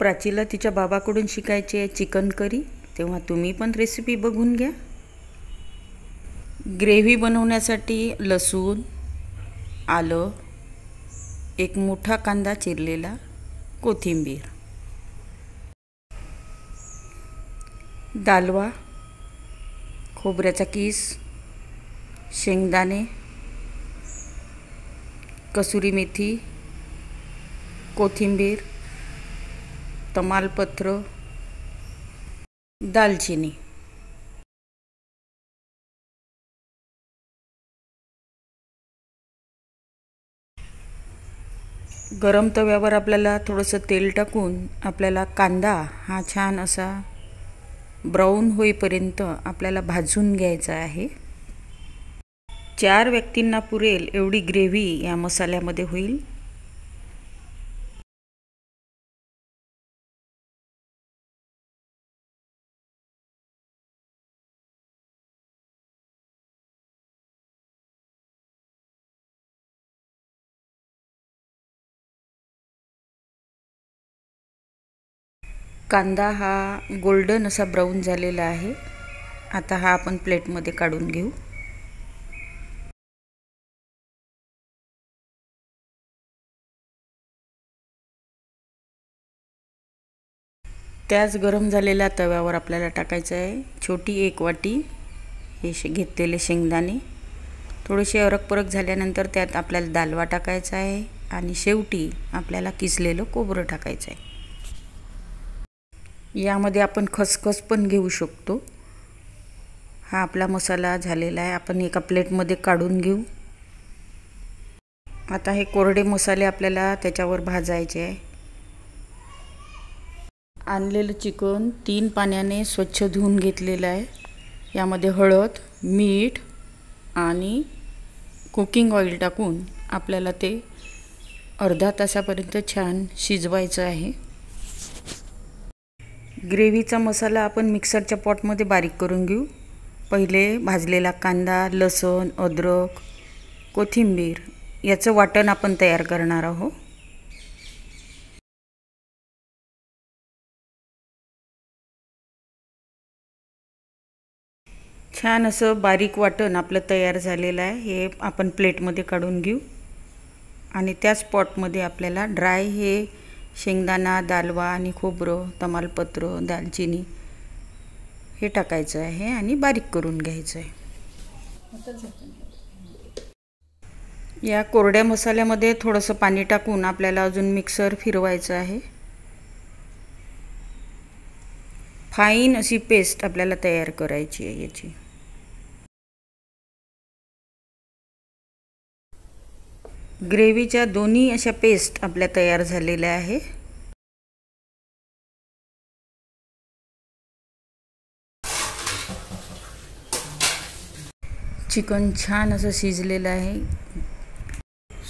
प्राचीला तिच्या बाबाकडून शिकायची आहे चिकन करी, तेव्हा तुम्ही पण रेसिपी बघून घ्या। ग्रेव्ही बनवण्यासाठी लसूण, आलं, एक मोठा कांदा चिरलेला, कोथिंबीर, दालवा, खोबऱ्याचा कीस, शेंगदाणे, कसुरी मेथी, कोथिंबीर, तमालपत्र, दालचिनी। गरम तव्यावर आपल्याला थोडंसं तेल टाकून आपल्याला कांदा हा छान असा ब्राऊन होईपर्यंत आपल्याला भाजून घ्यायचा आहे। 4 व्यक्तींना पुरेल एवढी ग्रेव्ही या मसाल्यामध्ये होईल। कांदा हा गोल्डन असा ब्राऊन झालेला आहे। आता हा आपण प्लेटमध्ये काढून घेऊ। त्याच गरम झालेल्या तव्यावर आपल्याला टाकायचं आहे छोटी 1 वाटी हे घेतलेले शेंगदाणे। थोडेसे अरक-परक झाल्यानंतर त्यात आपल्याला दालवा टाकायचा आहे आणि शेवटी आपल्याला किसलेलं खोबरं टाकायचं आहे। यामध्ये आपण खसखस पण घेऊ शकतो। हा आपला मसाला झालेला आहे, आपण एका प्लेटमध्ये काढून घेऊ। आता हे कोरडे मसाले आपल्याला त्याच्यावर भाजायचे आहे। आणलेलं चिकन 3 पाण्याने स्वच्छ धुवून घेतलेलं आहे। यामध्ये हळद, मीठ आणि कुकिंग ऑइल टाकून आपल्याला ते अर्धा तासापर्यंत छान शिजवायचं आहे। ग्रेव्हीचा मसाला आपण मिक्सरच्या पॉटमध्ये बारीक करून घेऊ। पहिले भाजलेला कांदा, लसूण, अद्रक, कोथिंबीर याचं वाटण आपण तयार करणार आहोत। छान असं बारीक वाटण आपलं तयार झालेलं आहे। हे आपण प्लेटमध्ये काढून घेऊ आणि त्याच पॉटमध्ये आपल्याला ड्राय हे शेंगदाणा, दालवा आणि खोबरं, तमालपत्र, दालचिनी हे टाकायचं आहे आणि बारीक करून घ्यायचं आहे। या कोरड्या मसाल्यामध्ये थोडंसं पाणी टाकून आपल्याला अजून मिक्सर फिरवायचं आहे। फाईन अशी पेस्ट आपल्याला तयार करायची आहे याची। ग्रेव्हीच्या दोन्ही अशा पेस्ट आपल्या तयार झालेल्या आहे। चिकन छान असं शिजलेलं आहे।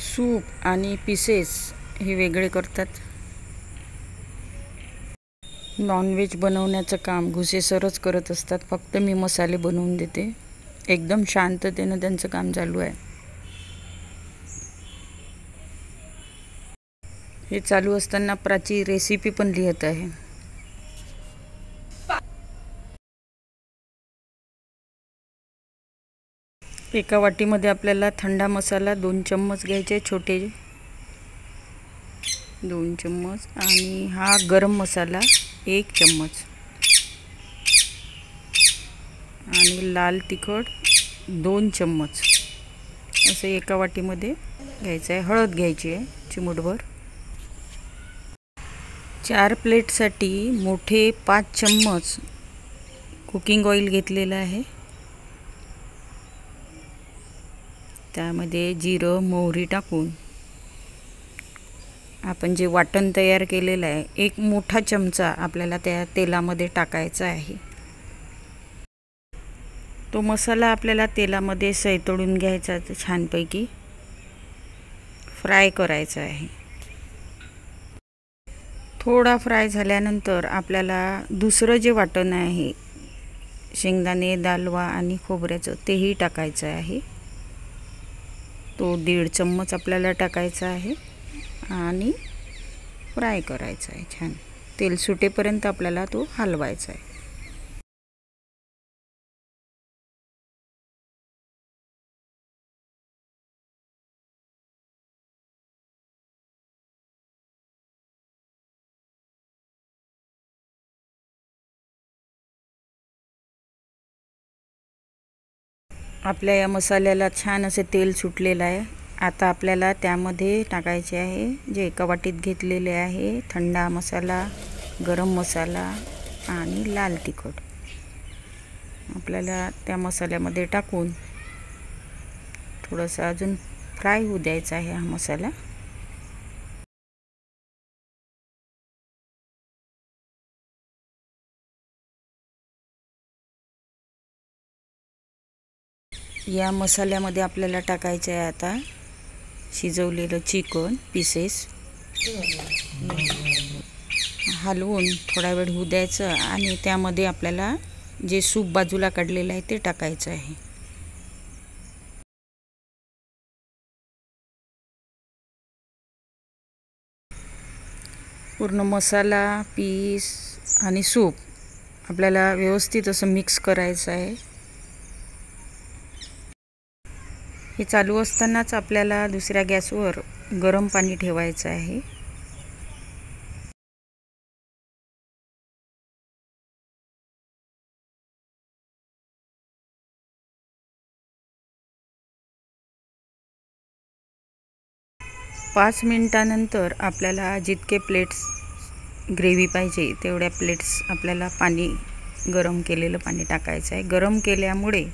सूप आणि पीसेस हे वेगळे करतात। नॉनव्हेज बनवण्याचं काम घुसे सरच करत असतात, फक्त मी मसाले बनवून देते। एकदम शांततेने त्यांचं काम चालू आहे। हे चालू असताना प्राची रेसिपी पण लिहित आहे। एका वाटीमध्ये आपल्याला थंडा मसाला 2 चम्मच घ्यायचे, छोटे 2 चम्मच, आणि हा गरम मसाला 1 चम्मच, आणि लाल तिखट 2 चम्मच असं एका वाटीमध्ये घ्यायचं आहे। हळद घ्यायची आहे चिमूटभर। 4 प्लेटसाठी मोठे 5 चम्मच कुकिंग ऑइल घेतलेलं आहे। त्यामध्ये जिरं, मोहरी टाकून आपण जे वाटण तयार केलेलं आहे 1 मोठा चमचा आपल्याला त्या तेलामध्ये टाकायचा आहे। तो मसाला आपल्याला तेलामध्ये सैतळून घ्यायचा, छानपैकी फ्राय करायचा आहे। थोडा फ्राय झाल्यानंतर आपल्याला दुसरं जे वाटण आहे शेंगदाणे, दालवा आणि खोबऱ्याचं तेही टाकायचं आहे। तो 1.5 चम्मच आपल्याला टाकायचा आहे आणि फ्राय करायचा आहे छान तेल सुटेपर्यंत आपल्याला तो हलवायचा आहे. आपल्या या मसाल्याला छान असे तेल सुटलेलं आहे. आता आपल्याला त्यामध्ये टाकायचे आहे जे एका वाटीत घेतलेले आहे थंडा मसाला, गरम मसाला आणि लाल तिखट. आपल्याला त्या मसाल्यामध्ये टाकून थोडंसं अजून फ्राय होऊ द्यायचा आहे हा मसाला. या मसाल्यामध्ये आपल्याला टाकायचं आहे आता शिजवलेलं चिकन पीसेस. हलवून थोडा वेळ होऊ द्यायचं आणि त्यामध्ये आपल्याला जे सूप बाजूला काढलेलं आहे ते टाकायचं आहे. पूर्ण मसाला, पीस आणि सूप आपल्याला व्यवस्थित असं मिक्स करायचं आहे. हे चालू असतानाच आपल्याला दुसऱ्या गॅसवर गरम पाणी ठेवायचं आहे. पाच मिनिटानंतर आपल्याला जितके प्लेट्स ग्रेव्ही पाहिजे तेवढ्या प्लेट्स आपल्याला पाणी गरम केलेलं पाणी टाकायचं आहे. गरम केल्यामुळे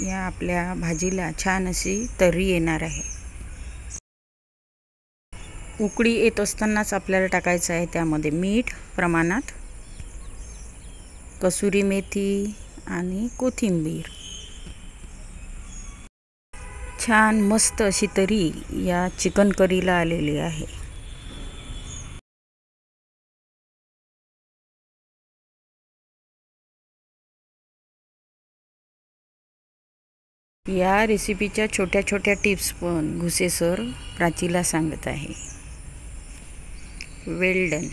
या आपल्या भाजीला छान अशी तर्री येणार आहे. उकळी येत असतानाच आपल्याला टाकायचं आहे त्यामध्ये मीठ प्रमाणात, कसुरी मेथी आणि कोथिंबीर. छान मस्त अशी तर्री या चिकन करीला आलेली आहे. या रेसिपीच्या छोट्या छोट्या टिप्स पण घुसे सर प्राचीला सांगत आहे. वेल डन.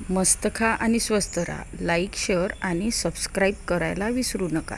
मस्त खा आणि स्वस्त राहा. लाईक, शेअर आणि सबस्क्राईब करायला विसरू नका.